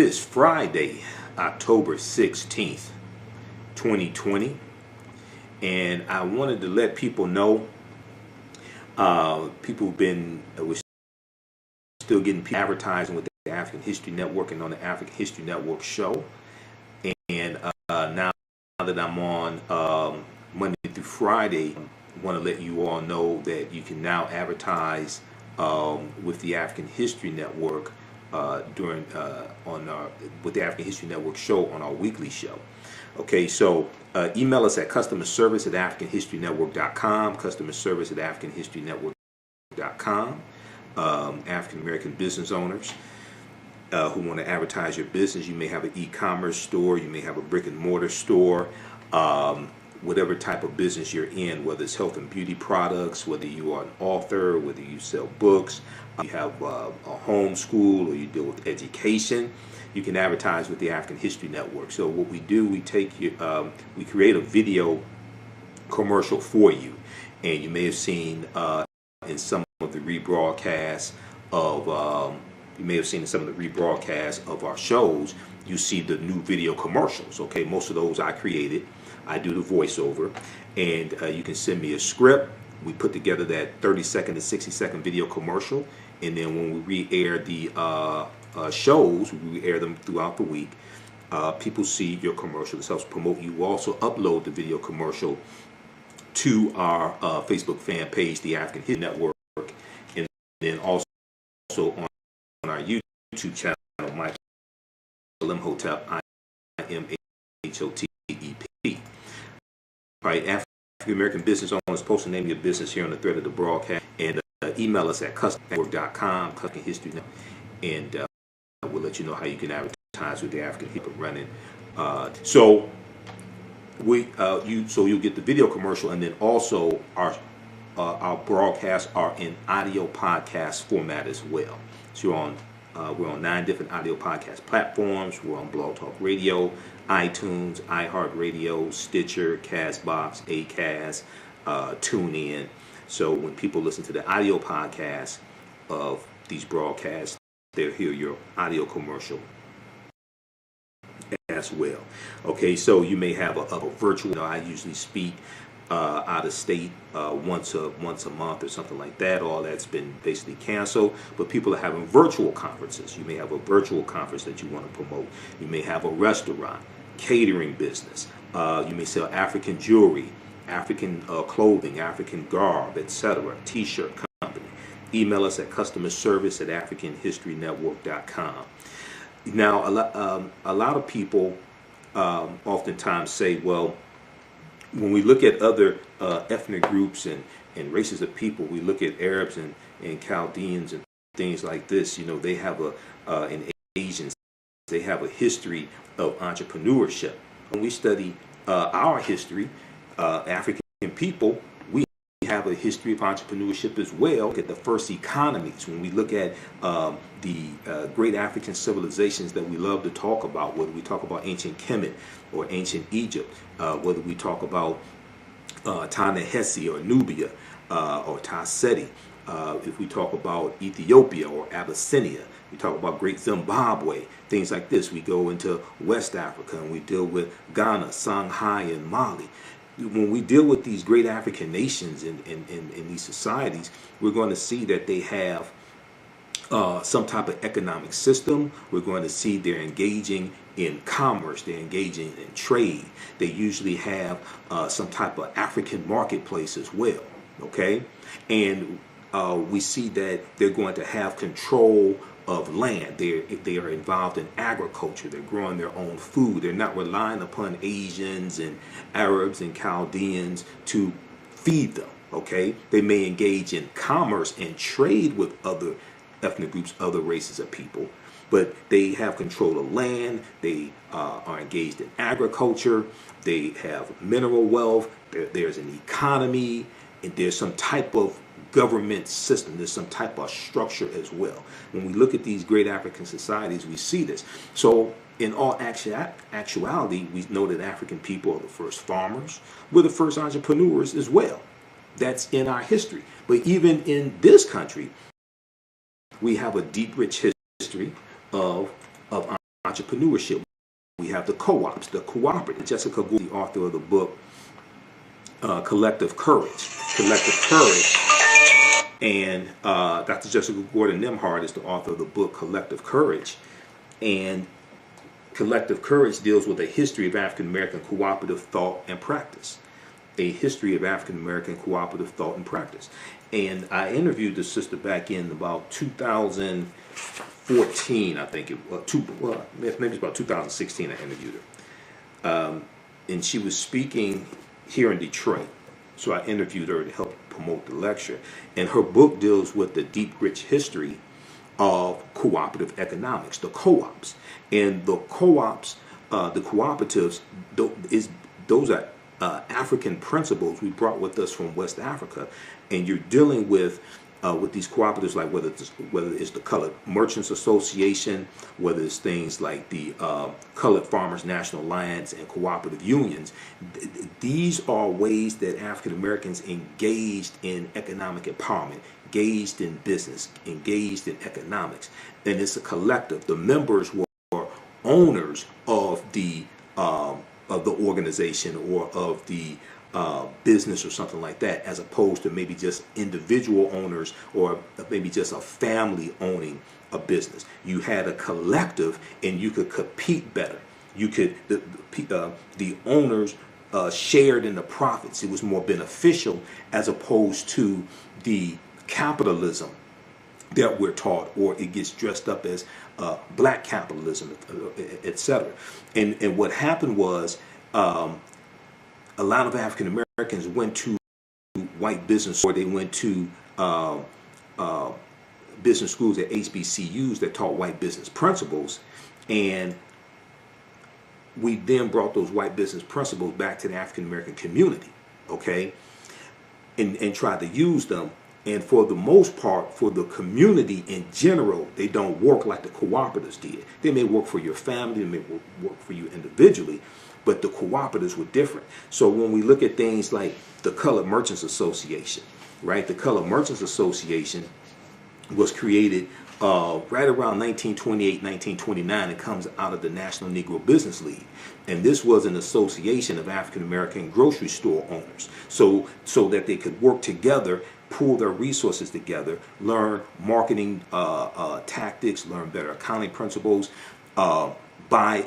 is Friday, October 16th, 2020, and I wanted to let people know, people have been, we're still getting advertising with the African History Network and on the African History Network show. And now that I'm on Monday through Friday, I want to let you all know that you can now advertise with the African History Network with the African History Network show on our weekly show. Okay, so email us at customerservice@africanhistorynetwork.com, customerservice@africanhistorynetwork.com. African American business owners who want to advertise your business. You may have an e-commerce store, you may have a brick and mortar store, whatever type of business you're in, whether it's health and beauty products, whether you are an author, whether you sell books, you have a home school, or you deal with education, you can advertise with the African History Network. So what we do, we take you, we create a video commercial for you, and you may have seen in some of the rebroadcasts of our shows, you see the new video commercials. Okay, most of those I created. I do the voiceover, and you can send me a script. We put together that 30-second to 60-second video commercial, and then when we re-air the shows, we re-air them throughout the week. People see your commercial. This helps promote you. We also upload the video commercial to our Facebook fan page, the African History Network, and then also on our YouTube channel, Michael Imhotep, IMHOTEP. All right, African American business owners, post the name of your business here on the thread of the broadcast, and email us at customerservice@africanhistorynetwork.com, African History Network, and we'll let you know how you can advertise with the African History running. So you'll get the video commercial, and then also our broadcasts are in audio podcast format as well. So we're on 9 different audio podcast platforms. We're on Blog Talk Radio, iTunes, iHeartRadio, Stitcher, Castbox, Acast, TuneIn. So when people listen to the audio podcast of these broadcasts, they'll hear your audio commercial as well. Okay, so you may have a virtual. I usually speak out of state once a month or something like that. All that's been basically canceled, but people are having virtual conferences. You may have a virtual conference that you want to promote. You may have a restaurant, catering business. You may sell African jewelry, African clothing, African garb, etc. T-shirt company. Email us at customerservice@africanhistorynetwork.com. Now, a lot of people oftentimes say, well, when we look at other ethnic groups and races of people, we look at Arabs and Chaldeans and things like this. You know, they have and Asians, they have a history of entrepreneurship. When we study our history, African people, we have a history of entrepreneurship as well. Look at the first economies. When we look at the great African civilizations that we love to talk about, whether we talk about ancient Kemet or ancient Egypt, whether we talk about Ta-Nehesi or Nubia or Ta-Seti, if we talk about Ethiopia or Abyssinia, we talk about Great Zimbabwe, things like this. We go into West Africa and we deal with Ghana, Songhai, and Mali. When we deal with these great African nations in these societies, we're going to see that they have some type of economic system. We're going to see they're engaging in commerce, they're engaging in trade. They usually have some type of African marketplace as well, okay? And we see that they're going to have control of land. They are involved in agriculture. They're growing their own food. They're not relying upon Asians and Arabs and Chaldeans to feed them, okay? They may engage in commerce and trade with other ethnic groups, other races of people, but they have control of land. They are engaged in agriculture. They have mineral wealth. There's an economy, and there's some type of government system. There's some type of structure as well. When we look at these great African societies, we see this. So in all actuality, we know that African people are the first farmers. We're the first entrepreneurs as well. That's in our history. But even in this country, we have a deep, rich history of entrepreneurship. We have the co-ops, the cooperative. Jessica Gould, the author of the book Collective Courage. Collective Courage. And Dr. Jessica Gordon Nimhard is the author of the book Collective Courage. And Collective Courage deals with a history of African American cooperative thought and practice. A history of African American cooperative thought and practice. And I interviewed the sister back in about 2014, I think it was. Maybe it's about 2016 I interviewed her. And she was speaking here in Detroit. So I interviewed her to help promote the lecture. And her book deals with the deep, rich history of cooperative economics, the co-ops. And the co-ops, the cooperatives, those are African principles we brought with us from West Africa. And you're dealing with these cooperatives, like whether it's the Colored Merchants Association, whether it's things like the Colored Farmers National Alliance and cooperative unions. These are ways that African Americans engaged in economic empowerment, engaged in business, engaged in economics. And it's a collective. The members were owners of the organization or of the business or something like that, as opposed to maybe just individual owners or maybe just a family owning a business. You had a collective and you could compete better. You could, the owners shared in the profits. It was more beneficial as opposed to the capitalism that we're taught, or it gets dressed up as black capitalism, etc. And what happened was a lot of African Americans went to white business, or they went to business schools at HBCUs that taught white business principles, and we then brought those white business principles back to the African American community, okay, and tried to use them. And for the most part, for the community in general, they don't work like the cooperatives did. They may work for your family, they may work for you individually, but the cooperatives were different. So when we look at things like the Colored Merchants Association, right? The Colored Merchants Association was created right around 1928, 1929. It comes out of the National Negro Business League. And this was an association of African American grocery store owners, so that they could work together, pool their resources together, learn marketing tactics, learn better accounting principles, buy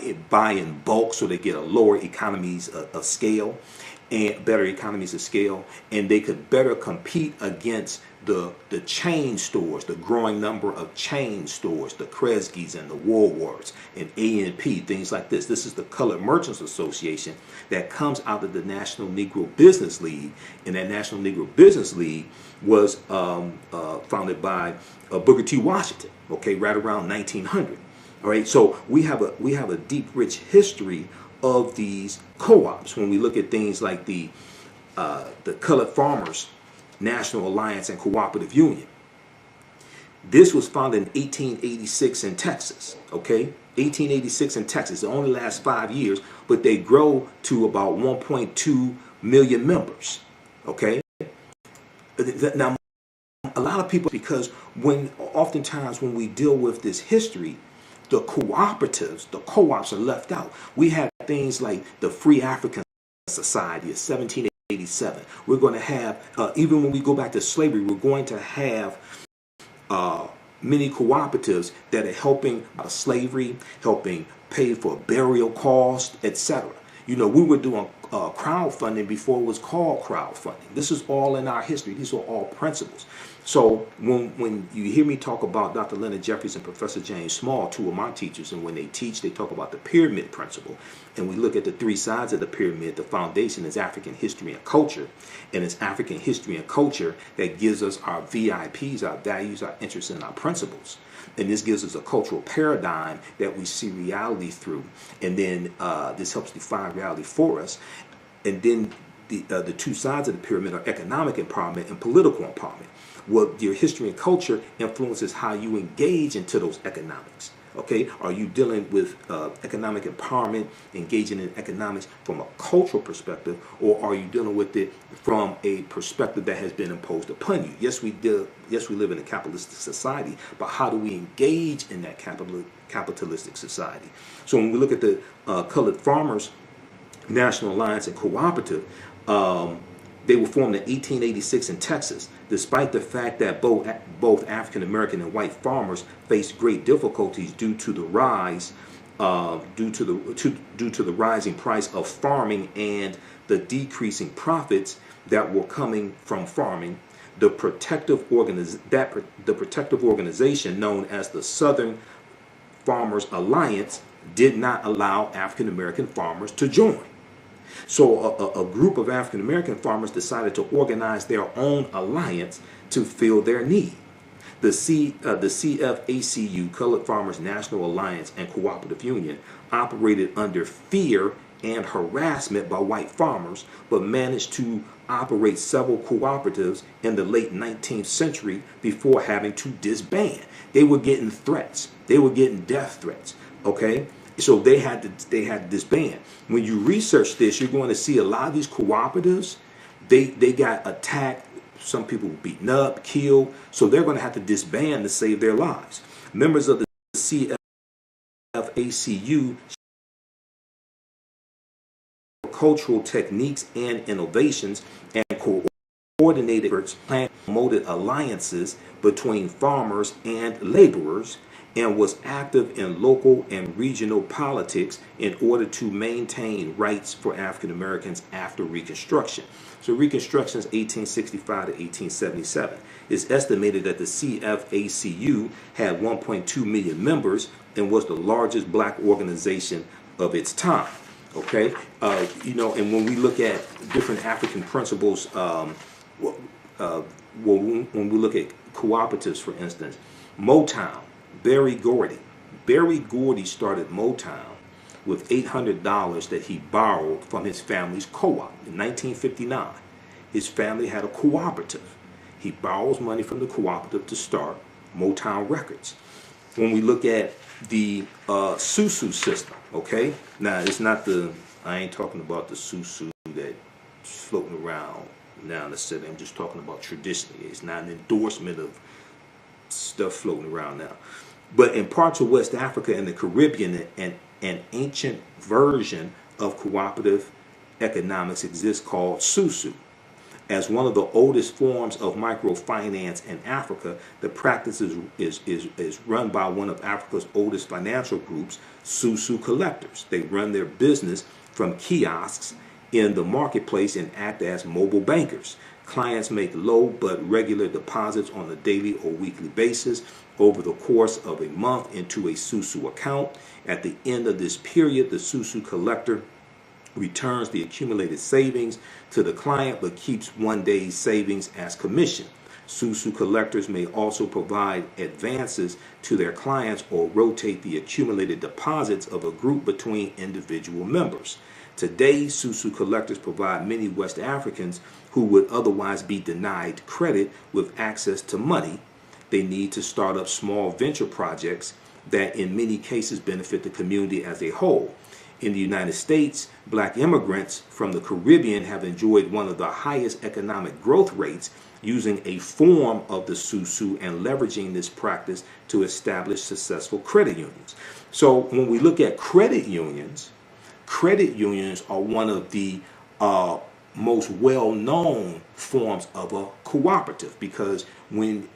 in bulk so they get a lower economies of scale and better economies of scale, and they could better compete against the chain stores, the growing number of chain stores, the Kresge's and the Woolworths and A&P, things like this. This is the Colored Merchants Association that comes out of the National Negro Business League, and that National Negro Business League was founded by Booker T. Washington, okay, right around 1900. All right, so we have a deep, rich history of these co-ops. When we look at things like the Colored Farmers National Alliance and Cooperative Union, this was founded in 1886 in Texas. Okay, 1886 in Texas. It only lasts 5 years, but they grow to about 1.2 million members. Okay, now a lot of people, because oftentimes when we deal with this history, the cooperatives, the co-ops are left out. We had things like the Free African Society of 1787. We're going to have, even when we go back to slavery, we're going to have many cooperatives that are helping slavery, helping pay for burial costs, etc. You know, we were doing crowdfunding before it was called crowdfunding. This is all in our history. These are all principles. So when you hear me talk about Dr. Leonard Jeffries and Professor James Small, two of my teachers, and when they teach, they talk about the pyramid principle. And we look at the three sides of the pyramid. The foundation is African history and culture. And it's African history and culture that gives us our VIPs, our values, our interests, and our principles. And this gives us a cultural paradigm that we see reality through. And then this helps define reality for us. And then the two sides of the pyramid are economic empowerment and political empowerment. Well, your history and culture influences how you engage into those economics. Okay, are you dealing with economic empowerment, engaging in economics from a cultural perspective, or are you dealing with it from a perspective that has been imposed upon you? Yes, we live in a capitalistic society, but how do we engage in that capitalistic society. So when we look at the Colored Farmers National Alliance and Cooperative, they were formed in 1886 in Texas, despite the fact that both African American and white farmers faced great difficulties due to the rising price of farming and the decreasing profits that were coming from farming. The protective organization known as the Southern Farmers Alliance did not allow African American farmers to join. So a group of African American farmers decided to organize their own alliance to fill their need. The CFACU, Colored Farmers National Alliance and Cooperative Union, operated under fear and harassment by white farmers, but managed to operate several cooperatives in the late 19th century before having to disband. They were getting threats. They were getting death threats. Okay? So they had to disband. When you research this, you're going to see a lot of these cooperatives, they got attacked. Some people were beaten up, killed. So they're going to have to disband to save their lives. Members of the CFACU cultural techniques and innovations and coordinated efforts, promoted alliances between farmers and laborers, and was active in local and regional politics in order to maintain rights for African Americans after Reconstruction. So Reconstruction is 1865 to 1877. It's estimated that the CFACU had 1.2 million members and was the largest black organization of its time. Okay, and when we look at different African principles, when we look at cooperatives, for instance, Motown, Berry Gordy started Motown with $800 that he borrowed from his family's co-op in 1959. His family had a cooperative. He borrows money from the cooperative to start Motown Records. When we look at the Susu system, okay? Now, it's not I ain't talking about the Susu that's floating around now in the city. I'm just talking about traditionally. It's not an endorsement of stuff floating around now. But in parts of West Africa and the Caribbean, an ancient version of cooperative economics exists called Susu. As one of the oldest forms of microfinance in Africa, the practice is run by one of Africa's oldest financial groups, Susu collectors. They run their business from kiosks in the marketplace and act as mobile bankers. Clients make low but regular deposits on a daily or weekly basis over the course of a month into a Susu account. At the end of this period, the Susu collector returns the accumulated savings to the client but keeps one day's savings as commission. Susu collectors may also provide advances to their clients or rotate the accumulated deposits of a group between individual members. Today, Susu collectors provide many West Africans who would otherwise be denied credit with access to money. They need to start up small venture projects that in many cases benefit the community as a whole. In the United States, black immigrants from the Caribbean have enjoyed one of the highest economic growth rates using a form of the Susu and leveraging this practice to establish successful credit unions. So when we look at credit unions are one of the most well-known forms of a cooperative, because when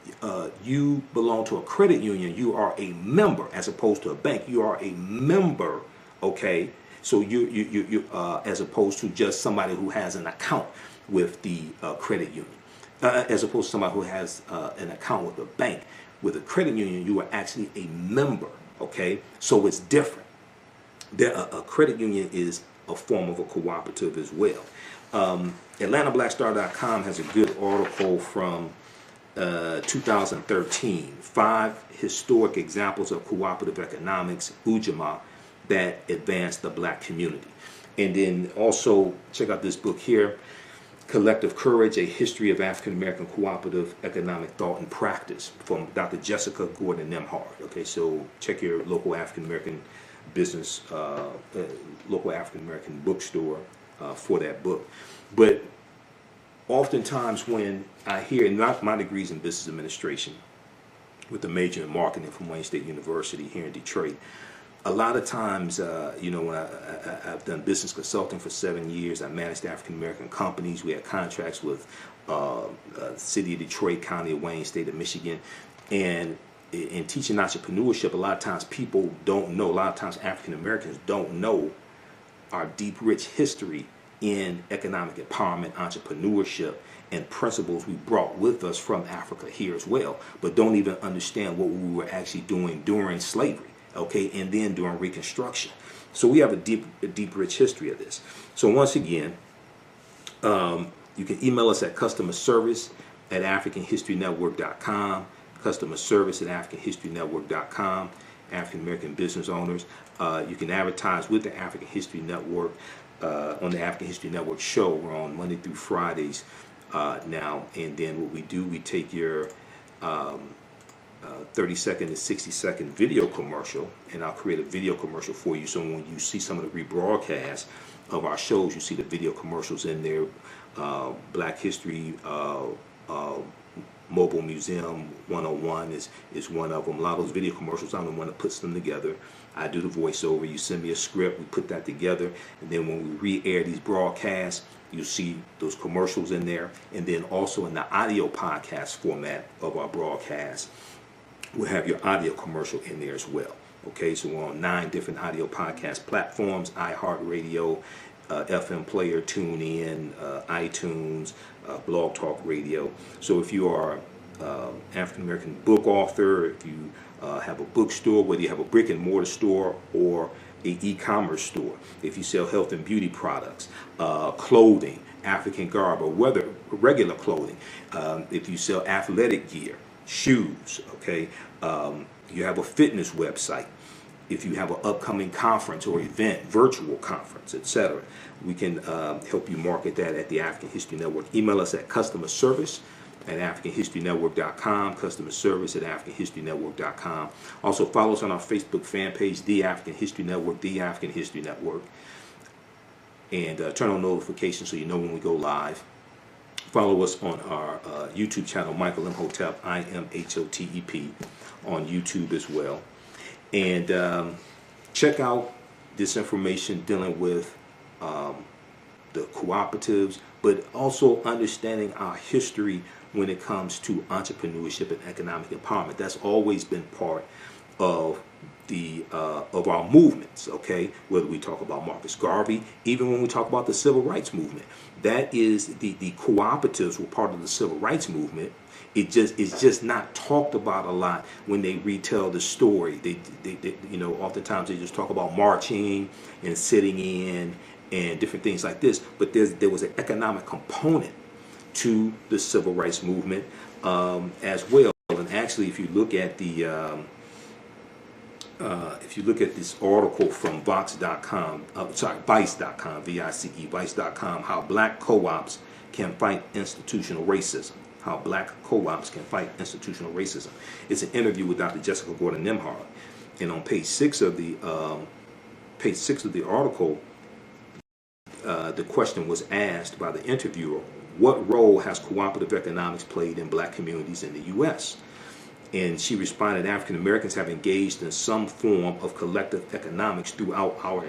you belong to a credit union, you are a member as opposed to a bank. You are a member, okay? So you as opposed to just somebody who has an account with the credit union. As opposed to somebody who has an account with a bank. With a credit union, you are actually a member, okay? So it's different. A credit union is a form of a cooperative as well. AtlantaBlackStar.com has a good article from 2013, 5 historic examples of cooperative economics, Ujamaa, that advance the black community. And then also check out this book here, Collective Courage, A History of African American Cooperative Economic Thought and Practice, from Dr. Jessica Gordon Nemhard. Okay, so check your local African American business, local African American bookstore for that book. But oftentimes when I hear, and my degree's in business administration, with a major in marketing from Wayne State University here in Detroit. A lot of times, you know, when I've done business consulting for 7 years, I managed African American companies. We had contracts with City of Detroit, County of Wayne, State of Michigan, and in teaching entrepreneurship, a lot of times people don't know. A lot of times African Americans don't know our deep, rich history in economic empowerment, entrepreneurship, and principles we brought with us from Africa here as well, but don't even understand what we were actually doing during slavery, okay, and then during Reconstruction. So we have a deep, rich history of this. So once again, you can email us at customer service at africanhistorynetwork.com, customer service at africanhistorynetwork.com, African American business owners. You can advertise with the African History Network on the African History Network show. We're on Monday through Fridays now, and then what we do, we take your 30-second to 60-second video commercial, and I'll create a video commercial for you. So when you see some of the rebroadcasts of our shows, you see the video commercials in there. Black History Mobile Museum 101 is one of them. A lot of those video commercials, I'm the one that puts them together. I do the voiceover. You send me a script, we put that together, and then when we re-air these broadcasts, you see those commercials in there. And then also in the audio podcast format of our broadcast, we'll have your audio commercial in there as well. Okay, so we're on 9 different audio podcast platforms: iHeartRadio, FM Player, TuneIn, iTunes, Blog Talk Radio. So if you are African American book author, if you have a bookstore, whether you have a brick and mortar store or a e-commerce store, if you sell health and beauty products, clothing, African garb, or whether regular clothing, if you sell athletic gear, shoes, okay, you have a fitness website, if you have an upcoming conference or event, virtual conference, etc., we can help you market that at the African History Network. Email us at customer service at africanhistorynetwork.com, customer service at africanhistorynetwork.com. Also follow us on our Facebook fan page, The African History Network, The African History Network, and turn on notifications so you know when we go live. Follow us on our YouTube channel, Michael Imhotep, Imhotep, on YouTube as well. And check out this information dealing with the cooperatives, but also understanding our history when it comes to entrepreneurship and economic empowerment. That's always been part of the of our movements, okay? Whether we talk about Marcus Garvey, even when we talk about the civil rights movement, that is the cooperatives were part of the civil rights movement. It's just not talked about a lot when they retell the story. They you know, oftentimes they just talk about marching and sitting in and different things like this. But there was an economic component to the civil rights movement as well. And actually, if you look at the if you look at this article from Vice.com, Vice.com, how black co-ops can fight institutional racism. How black co-ops can fight institutional racism. It's an interview with Dr. Jessica Gordon-Nimhard, and on page 6 of the article, the question was asked by the interviewer: what role has cooperative economics played in black communities in the U.S.? And she responded, African Americans have engaged in some form of collective economics throughout our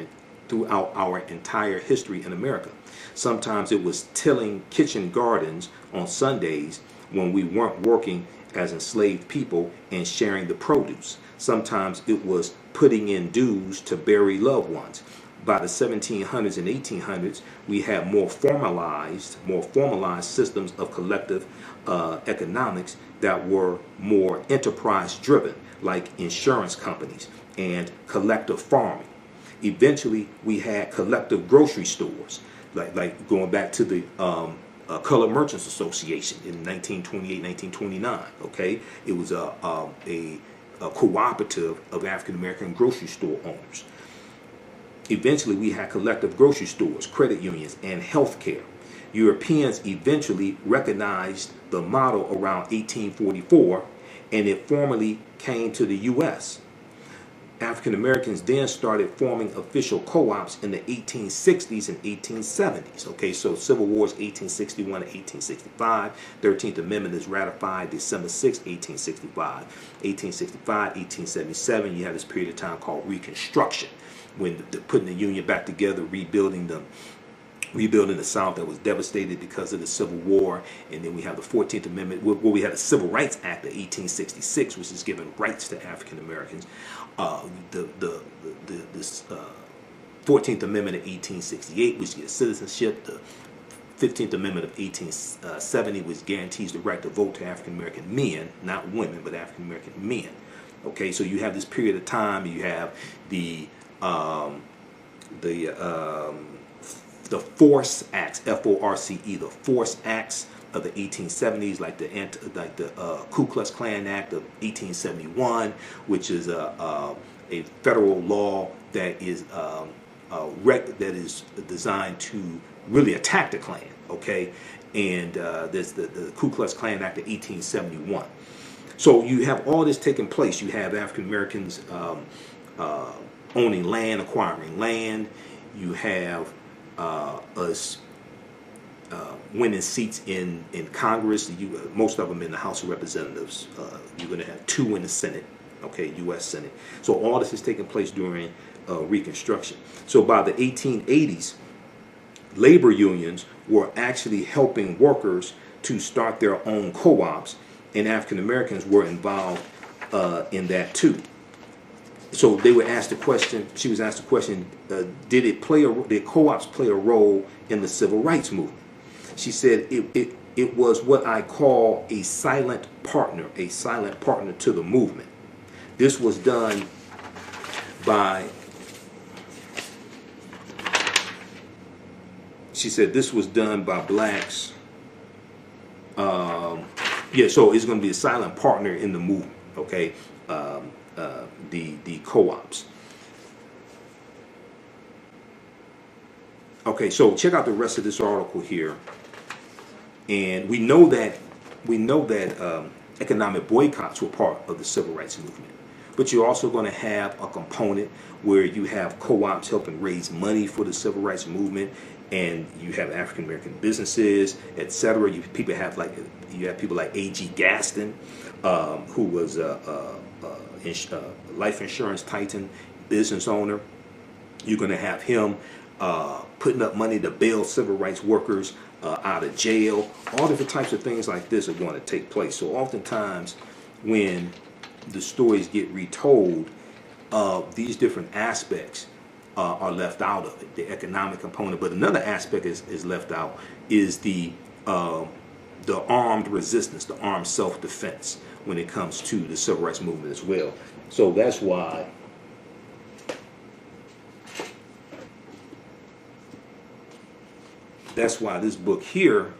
entire history in America. Sometimes it was tilling kitchen gardens on Sundays when we weren't working as enslaved people and sharing the produce. Sometimes it was putting in dues to bury loved ones. By the 1700s and 1800s, we had more formalized systems of collective economics that were more enterprise driven, like insurance companies and collective farming. Eventually, we had collective grocery stores, like going back to the Colored Merchants Association in 1928, 1929. Okay, it was a cooperative of African American grocery store owners. Eventually, we had collective grocery stores, credit unions, and healthcare. Europeans eventually recognized the model around 1844, and it formally came to the U.S. African Americans then started forming official co-ops in the 1860s and 1870s. Okay, so Civil War is 1861 to 1865. 13th Amendment is ratified December 6, 1865. 1865, 1877, you have this period of time called Reconstruction, when putting the Union back together, rebuilding the South that was devastated because of the Civil War. And then we have the 14th Amendment, where we had the Civil Rights Act of 1866, which is giving rights to African Americans. This 14th Amendment of 1868, which gives citizenship. The 15th Amendment of 1870, which guarantees the right to vote to African American men, not women, but African American men. Okay, so you have this period of time. You have the Force Acts, F-O-R-C-E, the Force Acts of the 1870s, like the Ku Klux Klan Act of 1871, which is a federal law that is designed to really attack the Klan. Okay, and there's the Ku Klux Klan Act of 1871. So you have all this taking place. You have African Americans owning land, acquiring land. You have us winning seats in Congress. Most of them in the House of Representatives. You're going to have 2 in the Senate, okay, U.S. Senate. So all this is taking place during Reconstruction. So by the 1880s, labor unions were actually helping workers to start their own co-ops, and African Americans were involved in that too. So they were asked the question. She was asked the question: did co-ops play a role in the civil rights movement? She said it was what I call a silent partner to the movement. This was done by. She said this was done by blacks. So it's going to be a silent partner in the movement. Okay. The co-ops. Okay, so check out the rest of this article here, and we know that economic boycotts were part of the civil rights movement, but you're also going to have a component where you have co-ops helping raise money for the civil rights movement, and you have African American businesses, etc. You have people like A.G. Gaston, who was a life insurance titan, business owner. You're going to have him putting up money to bail civil rights workers out of jail. All different types of things like this are going to take place. So oftentimes when the stories get retold, these different aspects are left out of it, the economic component. But another aspect is left out is the armed resistance, the armed self-defense when it comes to the civil rights movement as well. So that's why this book here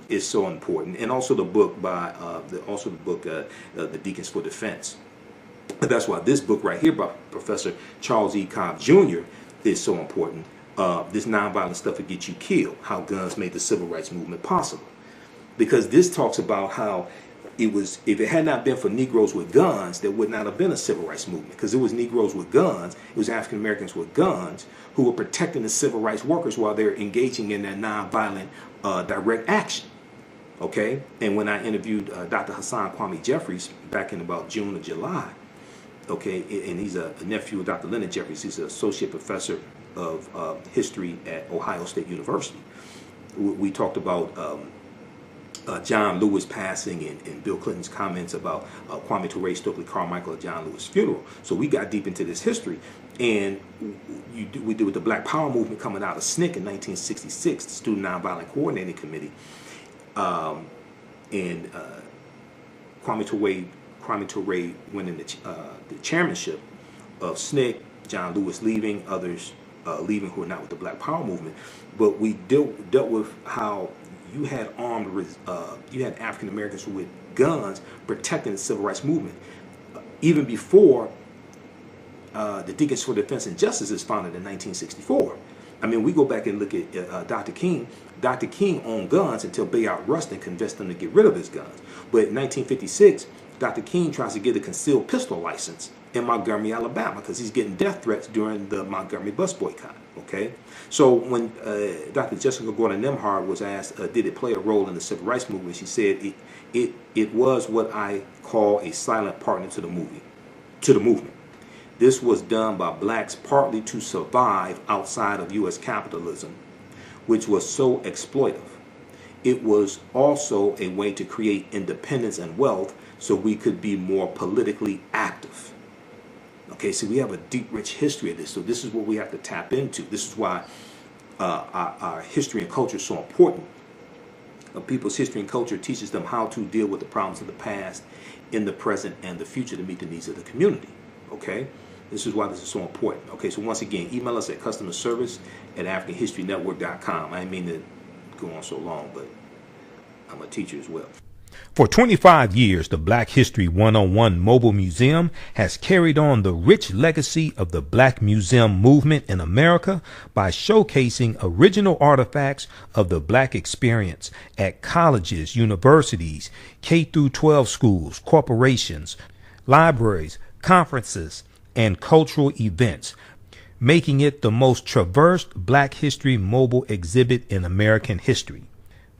is so important, and also the book by the Deacons for Defense. That's why this book right here by Professor Charles E. Cobb Jr. is so important. This nonviolent stuff that gets you killed, how guns made the civil rights movement possible. Because this talks about how if it had not been for Negroes with guns, there would not have been a civil rights movement. Because it was Negroes with guns, it was African Americans with guns who were protecting the civil rights workers while they're engaging in that nonviolent direct action. Okay? And when I interviewed Dr. Hassan Kwame Jeffries back in about June or July, okay, and he's a nephew of Dr. Leonard Jeffries. He's an associate professor of history at Ohio State University. We talked about John Lewis passing and Bill Clinton's comments about Kwame Ture, Stokely Carmichael at John Lewis' funeral. So we got deep into this history, and we did with the Black Power movement coming out of SNCC in 1966, the Student Nonviolent Coordinating Committee, and Kwame Ture winning the chairmanship of SNCC, John Lewis leaving, others leaving who are not with the Black Power movement. But we dealt with how you had African Americans with guns protecting the civil rights movement. Even before the Deacons for Defense and Justice is founded in 1964. I mean, we go back and look at Dr. King. Dr. King owned guns until Bayard Rustin convinced him to get rid of his guns. But in 1956, Dr. King tries to get a concealed pistol license in Montgomery, Alabama, because he's getting death threats during the Montgomery bus boycott. Okay, so when Dr. Jessica Gordon Nemhard was asked, did it play a role in the civil rights movement, she said it was what I call a silent partner to the movement. This was done by blacks partly to survive outside of U.S. capitalism, which was so exploitive. It was also a way to create independence and wealth so we could be more politically active. Okay, so we have a deep, rich history of this. So this is what we have to tap into. This is why our history and culture is so important. People's history and culture teaches them how to deal with the problems of the past in the present and the future to meet the needs of the community. Okay, this is why this is so important. Okay, so once again, email us at customerservice@AfricanHistoryNetwork.com. I didn't mean to go on so long, but I'm a teacher as well. For 25 years, the Black History 101 Mobile Museum has carried on the rich legacy of the Black Museum movement in America by showcasing original artifacts of the Black experience at colleges, universities, K-12 schools, corporations, libraries, conferences, and cultural events, making it the most traversed Black History mobile exhibit in American history.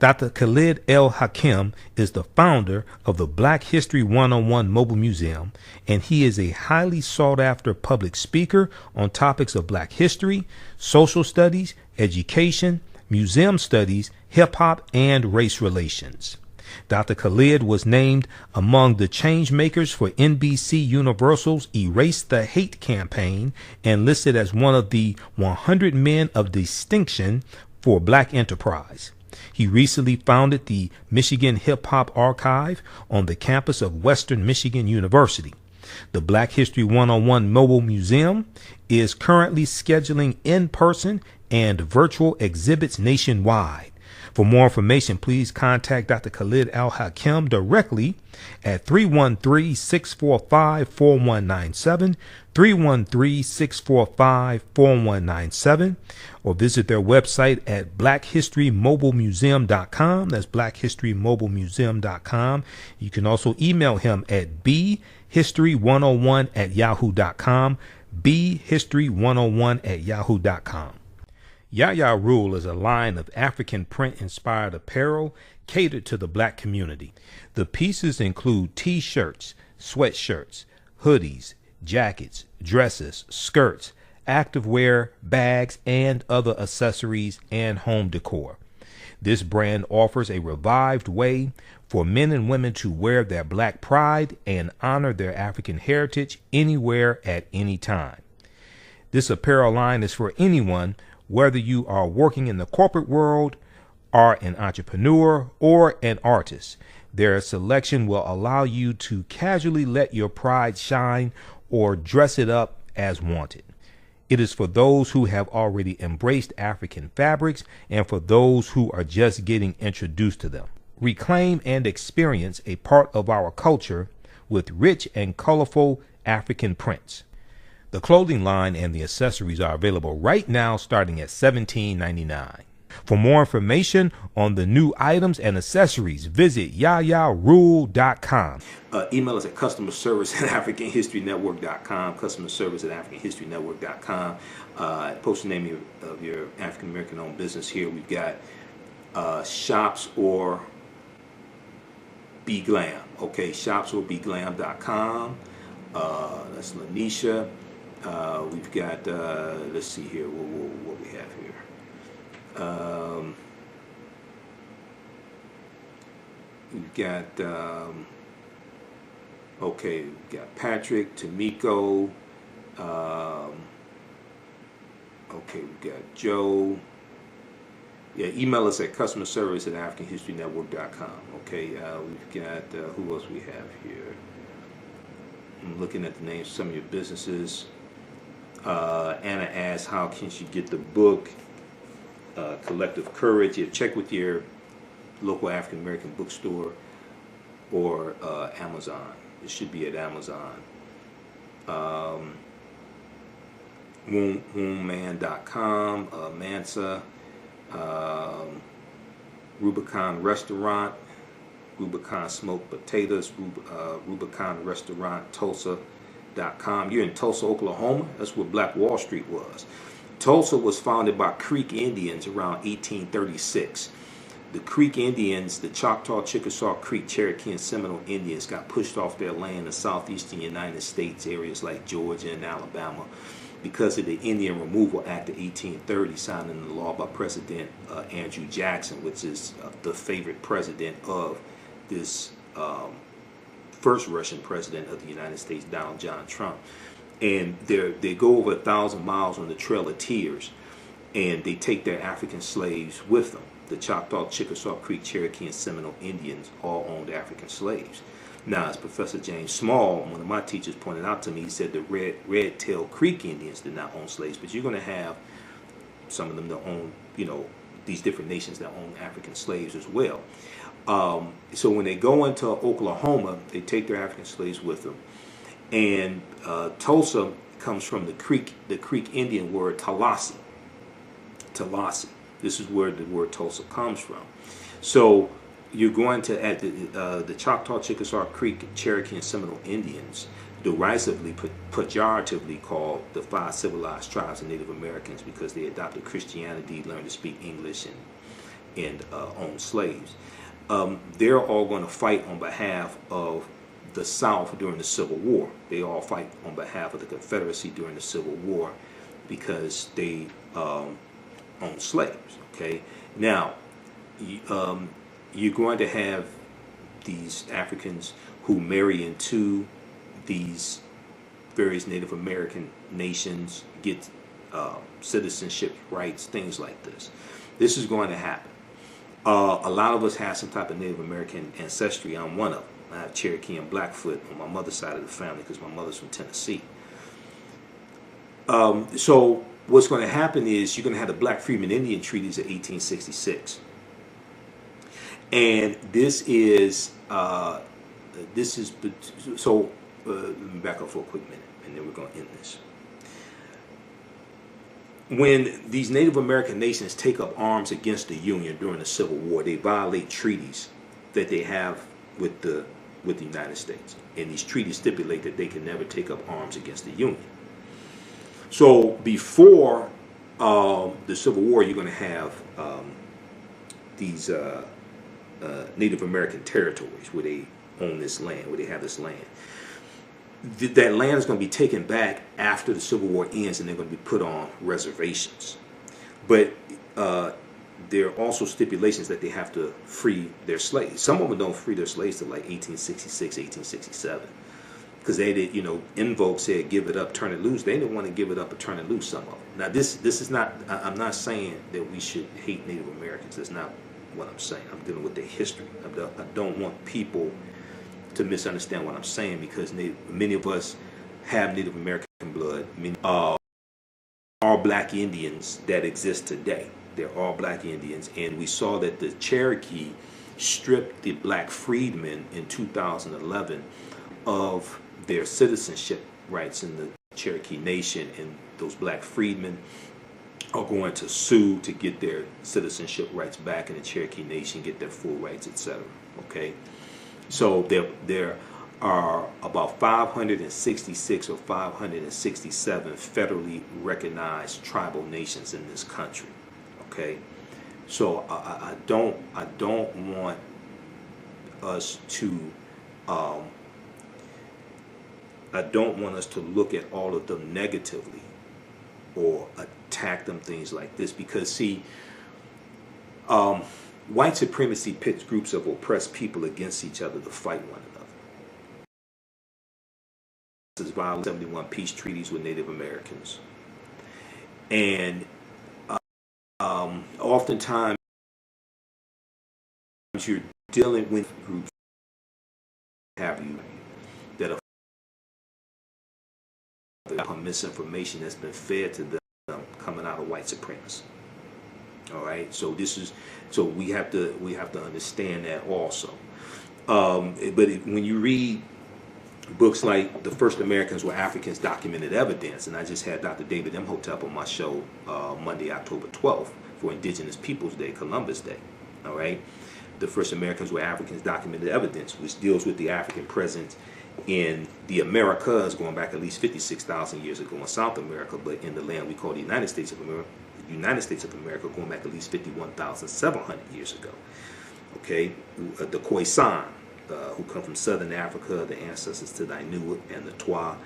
Dr. Khalid El Hakim is the founder of the Black History 101 Mobile Museum, and he is a highly sought-after public speaker on topics of Black history, social studies, education, museum studies, hip-hop, and race relations. Dr. Khalid was named among the change makers for NBC Universal's Erase the Hate campaign and listed as one of the 100 men of distinction for Black enterprise. He recently founded the Michigan Hip Hop Archive on the campus of Western Michigan University. The Black History 101 Mobile Museum is currently scheduling in-person and virtual exhibits nationwide. For more information, please contact Dr. Khalid Al Hakim directly at 313-645-4197, 313-645-4197, or visit their website at blackhistorymobilemuseum.com. That's blackhistorymobilemuseum.com. You can also email him at bhistory101@yahoo.com, bhistory101@yahoo.com. Yaya Rule is a line of African print-inspired apparel catered to the Black community. The pieces include t-shirts, sweatshirts, hoodies, jackets, dresses, skirts, activewear, bags, and other accessories and home decor. This brand offers a revived way for men and women to wear their Black pride and honor their African heritage anywhere at any time. This apparel line is for anyone, whether you are working in the corporate world, are an entrepreneur, or an artist. Their selection will allow you to casually let your pride shine or dress it up as wanted. It is for those who have already embraced African fabrics and for those who are just getting introduced to them. Reclaim and experience a part of our culture with rich and colorful African prints. The clothing line and the accessories are available right now starting at $17.99. For more information on the new items and accessories, visit yayarule.com. Email us at customerservice@AfricanHistoryNetwork.com, customerservice@AfricanHistoryNetwork.com. Post the name of your African American owned business here. We've got shops or Be Glam. Okay, shops or beglam.com. That's Lanisha. We've got, let's see here, what we have here. We've got, okay, we've got Patrick, Tamiko, okay, we've got Joe. Yeah, email us at customerservice@AfricanHistoryNetwork.com. Okay, we've got, who else we have here? I'm looking at the names of some of your businesses. Anna asks, how can she get the book, Collective Courage? Yeah, check with your local African American bookstore or Amazon. It should be at Amazon. Wombman.com, Mansa, Rubicon Restaurant, Rubicon Smoked Potatoes, Rubicon Restaurant, Tulsa, Insider.com. You're in Tulsa, Oklahoma. That's where Black Wall Street was. Tulsa was founded by Creek Indians around 1836. The Creek Indians, the Choctaw, Chickasaw, Creek, Cherokee, and Seminole Indians got pushed off their land in southeastern United States, areas like Georgia and Alabama, because of the Indian Removal Act of 1830, signed into law by President Andrew Jackson, which is the favorite president of this first Russian president of the United States, Donald John Trump. And they go over 1,000 miles on the Trail of Tears, and they take their African slaves with them. The Choctaw, Chickasaw, Creek, Cherokee, and Seminole Indians all owned African slaves. Now, as Professor James Small, one of my teachers, pointed out to me, he said the Red-tailed Creek Indians did not own slaves, but you're going to have some of them that own, these different nations that own African slaves as well. So when they go into Oklahoma, they take their African slaves with them. And Tulsa comes from the Creek Indian word Tallahassee. Tallahassee. This is where the word Tulsa comes from. So you're going to add the Choctaw, Chickasaw, Creek, Cherokee, and Seminole Indians, derisively, pejoratively called the 5 civilized tribes of Native Americans, because they adopted Christianity, learned to speak English, and owned slaves. They're all going to fight on behalf of the South during the Civil War. They all fight on behalf of the Confederacy during the Civil War because they own slaves. Okay, now you're going to have these Africans who marry into these various Native American nations, get citizenship rights, things like this. This is going to happen. A lot of us have some type of Native American ancestry. I'm one of them. I have Cherokee and Blackfoot on my mother's side of the family because my mother's from Tennessee. So what's going to happen is you're going to have the Black Freedmen Indian Treaties of 1866. And this is let me back up for a quick minute, and then we're going to end this. When these Native American nations take up arms against the Union during the Civil War, they violate treaties that they have with the United States. And these treaties stipulate that they can never take up arms against the Union. So before the Civil War, you're going to have these Native American territories where they own this land, where they have this land. That land is going to be taken back after the Civil War ends, and they're going to be put on reservations. But there are also stipulations that they have to free their slaves. Some of them don't free their slaves till like 1866, 1867. Because they did, in vogue said, give it up, turn it loose. They didn't want to give it up or turn it loose, some of them. Now, this is not, I'm not saying that we should hate Native Americans. That's not what I'm saying. I'm dealing with their history. I don't want people to misunderstand what I'm saying, because many of us have Native American blood. Many are black Indians that exist today. They're all black Indians, and we saw that the Cherokee stripped the black freedmen in 2011 of their citizenship rights in the Cherokee Nation, and those black freedmen are going to sue to get their citizenship rights back in the Cherokee Nation, get their full rights, etc. Okay? So there are about 566 or 567 federally recognized tribal nations in this country. Okay, so I don't want us to look at all of them negatively or attack them, things like this, because see, white supremacy pits groups of oppressed people against each other to fight one another. This is violating 71 peace treaties with Native Americans. And oftentimes you're dealing with groups that are misinformation that's been fed to them coming out of white supremacy. All right, so we have to understand that also. When you read books like The First Americans Were Africans, Documented Evidence, and I just had Dr. David Imhotep on my show Monday, October 12th for Indigenous Peoples Day, Columbus Day. All right, The First Americans Were Africans, Documented Evidence, which deals with the African presence in the Americas going back at least 56,000 years ago in South America, but in the land we call the United States of America going back at least 51,700 years ago. Okay, the Khoisan, who come from southern Africa, the ancestors to the Inuit and the Twa,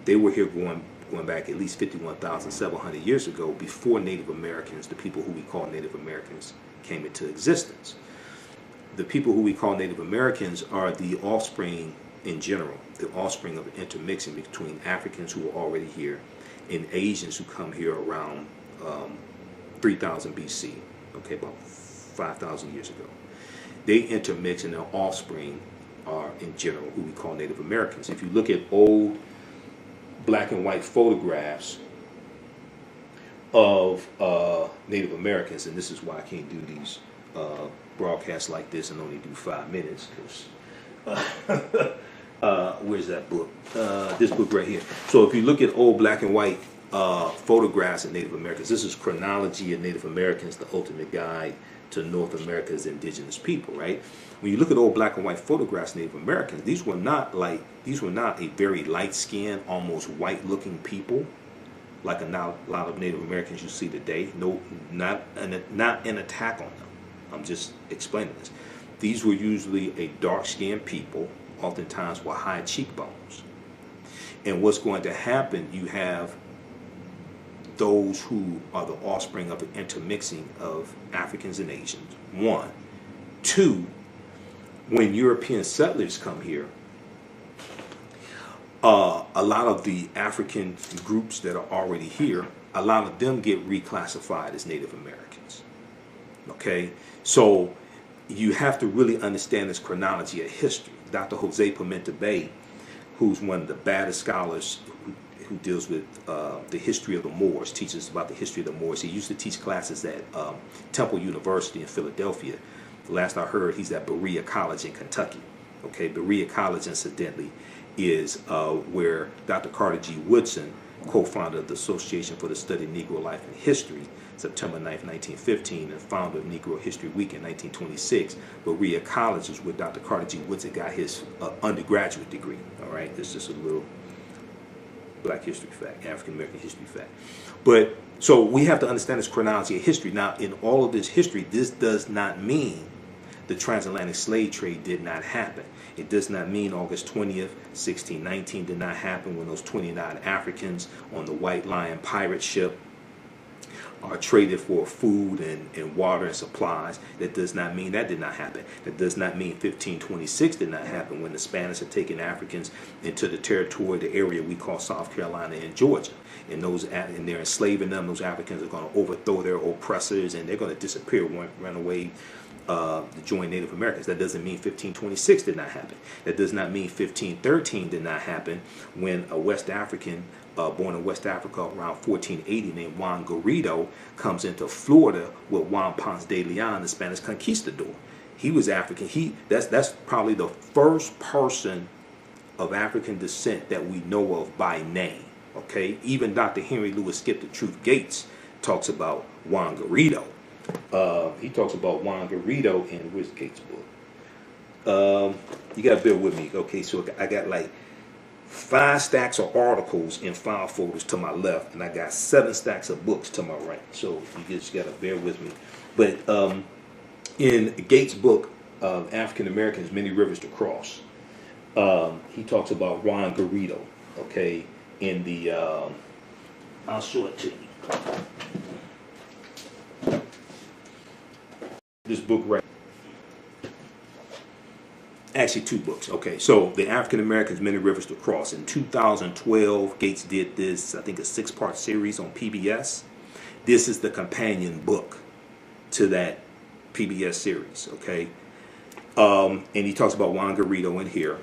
they were here going back at least 51,700 years ago, before Native Americans, the people who we call Native Americans, came into existence. The people who we call Native Americans are the offspring, in general, the offspring of intermixing between Africans who were already here and Asians who come here around 3000 BC, okay, about 5,000 years ago. They intermix, and their offspring are, in general, who we call Native Americans. If you look at old black and white photographs of Native Americans, and this is why I can't do these broadcasts like this and only do 5 minutes, because where's that book? This book right here. So if you look at old black and white photographs of Native Americans, this is Chronology of Native Americans, the ultimate guide to North America's indigenous people, right? When you look at old black and white photographs of Native Americans, these were not a very light-skinned, almost white-looking people, like a lot of Native Americans you see today. No, not an attack on them. I'm just explaining this. These were usually a dark-skinned people, oftentimes with high cheekbones. And what's going to happen, you have those who are the offspring of an intermixing of Africans and Asians, one. Two, when European settlers come here, a lot of the African groups that are already here, a lot of them get reclassified as Native Americans. Okay, so you have to really understand this chronology of history. Dr. Jose Pimenta Bay, who's one of the baddest scholars who deals with the history of the Moors, teaches about the history of the Moors. He used to teach classes at Temple University in Philadelphia. The last I heard, he's at Berea College in Kentucky. Okay, Berea College, incidentally, is where Dr. Carter G. Woodson, co-founder of the Association for the Study of Negro Life and History, September 9th, 1915, and founder of Negro History Week in 1926. Berea College is where Dr. Carter G. Woodson got his undergraduate degree. All right, it's just a little Black history fact, African American history fact. But so we have to understand this chronology of history. Now, in all of this history, this does not mean the transatlantic slave trade did not happen. It does not mean August 20th, 1619 did not happen when those 29 Africans on the White Lion pirate ship are traded for food and water and supplies. That does not mean that did not happen. That does not mean 1526 did not happen when the Spanish had taken Africans into the territory, the area we call South Carolina and Georgia. And they're enslaving them. Those Africans are going to overthrow their oppressors, and they're going to disappear, run away to join Native Americans. That doesn't mean 1526 did not happen. That does not mean 1513 did not happen when a West African born in West Africa around 1480 named Juan Garrido comes into Florida with Juan Ponce de Leon, the Spanish conquistador. He was African. That's probably the first person of African descent that we know of by name. Okay, even Dr. Henry Louis Skip the Truth Gates talks about Juan Garrido. He talks about Juan Garrido in where's Gates' book? You gotta bear with me. Okay, so I got like 5 stacks of articles in file folders to my left, and I got 7 stacks of books to my right. So you just gotta bear with me. But in Gates' book, African Americans, Many Rivers to Cross, he talks about Juan Garrido. Okay, in the I'll show it to you. This book right. Actually, 2 books. Okay, so the African Americans, Many Rivers to Cross. In 2012, Gates did this, I think, a 6-part series on PBS. This is the companion book to that PBS series. Okay, and he talks about Juan Garrido in here.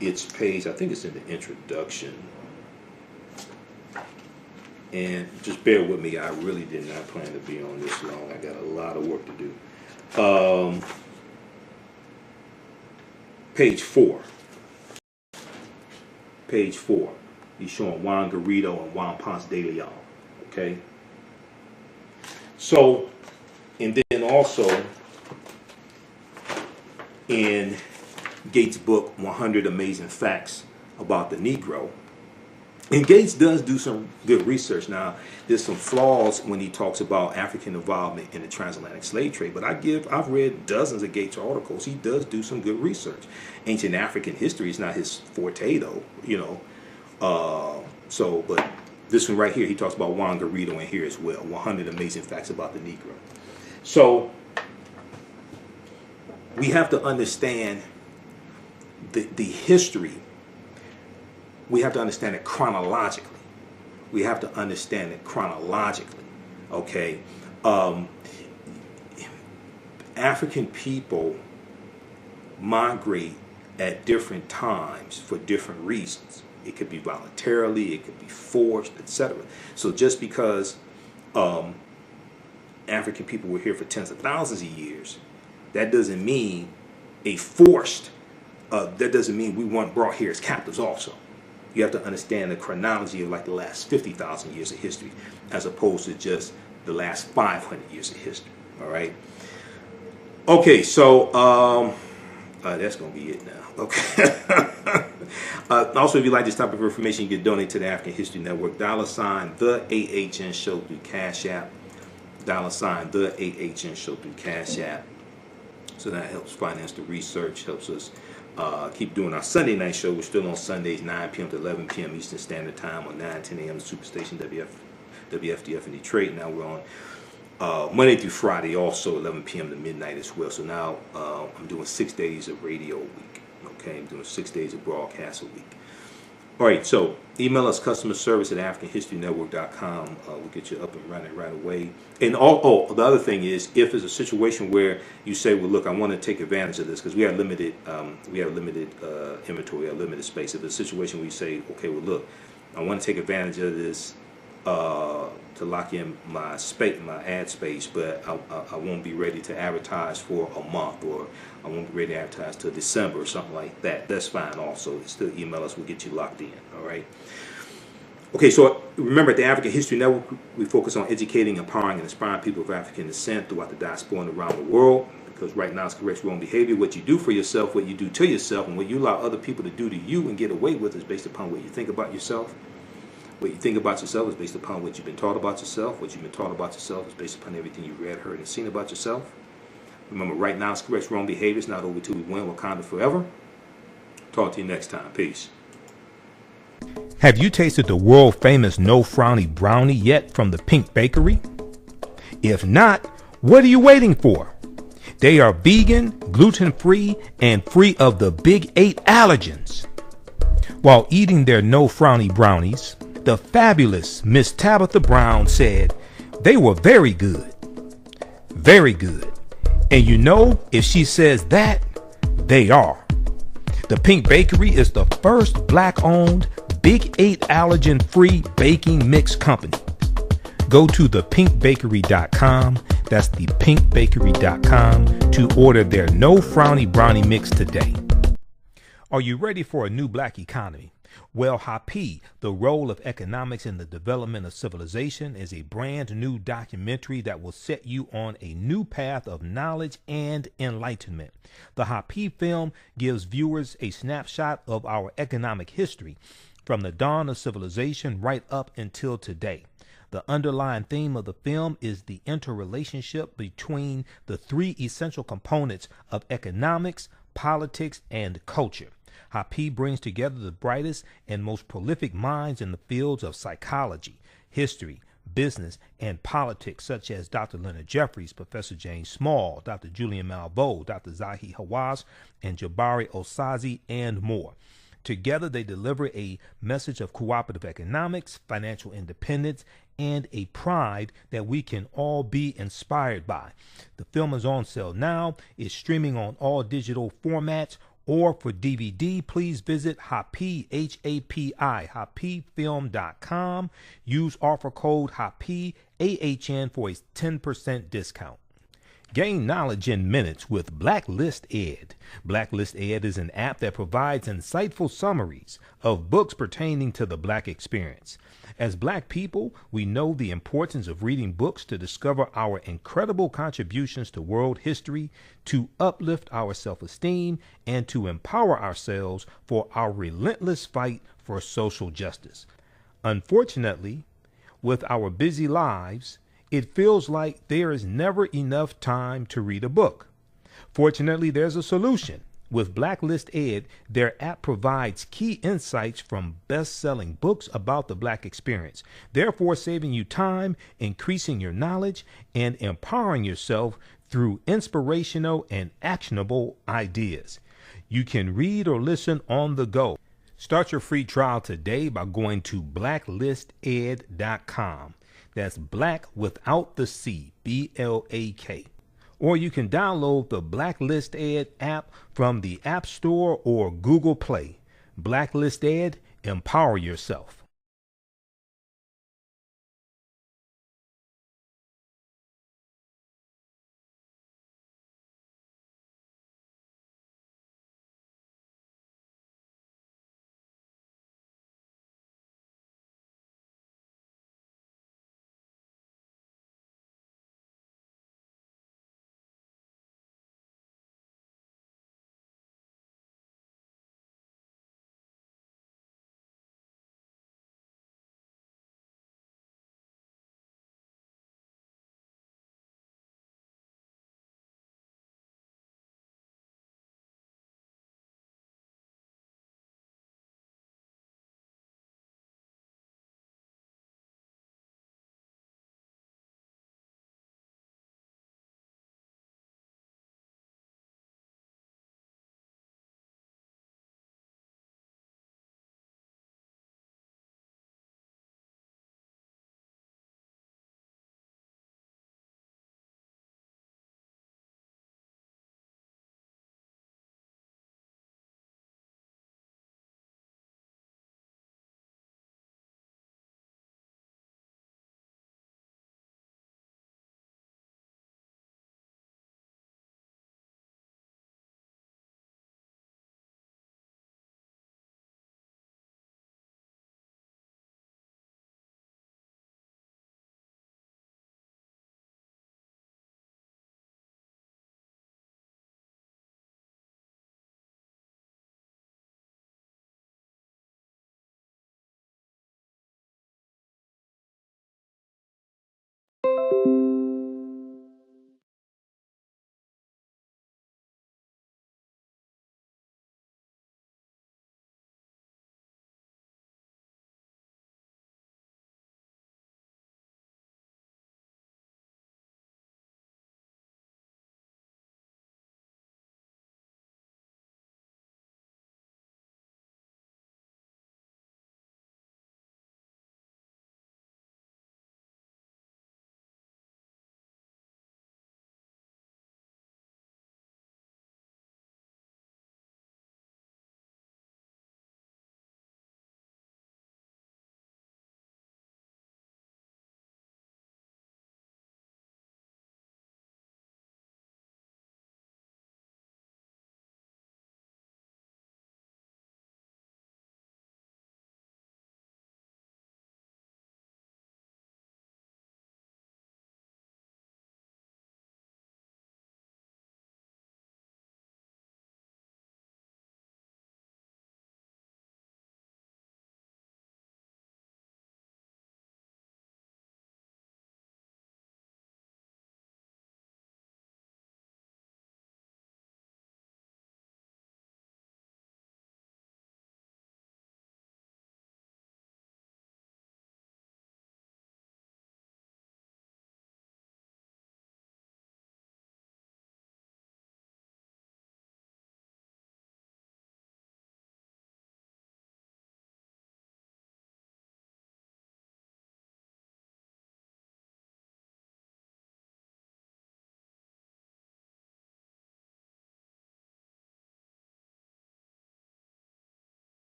It's page, I think it's in the introduction. And just bear with me. I really did not plan to be on this long. I got a lot of work to do. Page 4. Page 4. He's showing Juan Garrido and Juan Ponce de Leon. Okay. So, and then also in Gates' book, 100 Amazing Facts About the Negro. And Gates does do some good research. Now, there's some flaws when he talks about African involvement in the transatlantic slave trade, but I've read dozens of Gates articles. He does do some good research. Ancient African history is not his forte, though, but this one right here, he talks about Juan Garrido in here as well, 100 Amazing Facts About the Negro. So we have to understand the history. We have to understand it chronologically. Okay? African people migrate at different times for different reasons. It could be voluntarily, it could be forced, etc. So just because African people were here for tens of thousands of years, that doesn't mean that doesn't mean we weren't brought here as captives also. You have to understand the chronology of like the last 50,000 years of history as opposed to just the last 500 years of history. All right. Okay, so that's going to be it now. Okay. Also, if you like this type of information, you can donate to the African History Network. $ the AHN Show through Cash App. $ the AHN Show through Cash App. So that helps finance the research, helps us keep doing our Sunday night show. We're still on Sundays, 9 p.m. to 11 p.m. Eastern Standard Time on 9-10 a.m. Superstation WFDF in Detroit. Now we're on Monday through Friday, also 11 p.m. to midnight as well. So now I'm doing 6 days of radio a week. Okay, I'm doing 6 days of broadcast a week. All right, so email us customer service at AfricanHistoryNetwork.com. We'll get you up and running right away. And the other thing is, if it's a situation where you say, well, look, I want to take advantage of this because we have limited inventory, limited space. If it's a situation where you say, okay, well, look, I want to take advantage of this to lock in my ad space, but I won't be ready to advertise for a month, or I won't be ready to advertise till December or something like that. That's fine also. Still email us. We'll get you locked in. All right. Okay, so remember, at the African History Network, we focus on educating, empowering, and inspiring people of African descent throughout the diaspora and around the world. Because right now it's correct wrong behavior. What you do for yourself, what you do to yourself, and what you allow other people to do to you and get away with is based upon what you think about yourself. What you think about yourself is based upon what you've been taught about yourself. What you've been taught about yourself is based upon everything you've read, heard, and seen about yourself. Remember, right now it's correct wrong behavior. It's not over till we win. Wakanda forever. Talk to you next time. Peace. Have you tasted the world famous No Frowny Brownie yet from the Pink Bakery? If not, what are you waiting for? They are vegan, gluten-free, and free of the big 8 allergens. While eating their No Frowny brownies, the fabulous Miss Tabitha Brown said they were very good. Very good. And you know, if she says that, they are. The Pink Bakery is the first black-owned, big 8 allergen-free baking mix company. Go to thepinkbakery.com, that's thepinkbakery.com, to order their No Frowny Brownie Mix today. Are you ready for a new black economy? Well, Happy, The Role of Economics in the Development of Civilization, is a brand new documentary that will set you on a new path of knowledge and enlightenment. The Happy film gives viewers a snapshot of our economic history from the dawn of civilization right up until today. The underlying theme of the film is the interrelationship between the 3 essential components of economics, politics, and culture. Happy brings together the brightest and most prolific minds in the fields of psychology, history, business, and politics, such as Dr. Leonard Jeffries, Professor James Small, Dr. Julian Malveaux, Dr. Zahi Hawass, and Jabari Osazi, and more. Together, they deliver a message of cooperative economics, financial independence, and a pride that we can all be inspired by. The film is on sale now. It's streaming on all digital formats, or for DVD, please visit Happy, H-A-P-I, happyfilm.com. Use offer code HAPPY, AHN, for a 10% discount. Gain knowledge in minutes with Blacklist Ed. Blacklist Ed is an app that provides insightful summaries of books pertaining to the Black experience. As black people, we know the importance of reading books to discover our incredible contributions to world history, to uplift our self-esteem, and to empower ourselves for our relentless fight for social justice. Unfortunately, with our busy lives, it feels like there is never enough time to read a book. Fortunately, there's a solution. With Blacklist Ed, their app provides key insights from best-selling books about the Black experience, therefore saving you time, increasing your knowledge, and empowering yourself through inspirational and actionable ideas. You can read or listen on the go. Start your free trial today by going to blacklisted.com. That's black without the C, BLAK. Or you can download the Blacklist Ed app from the App Store or Google Play. Blacklist Ed, empower yourself.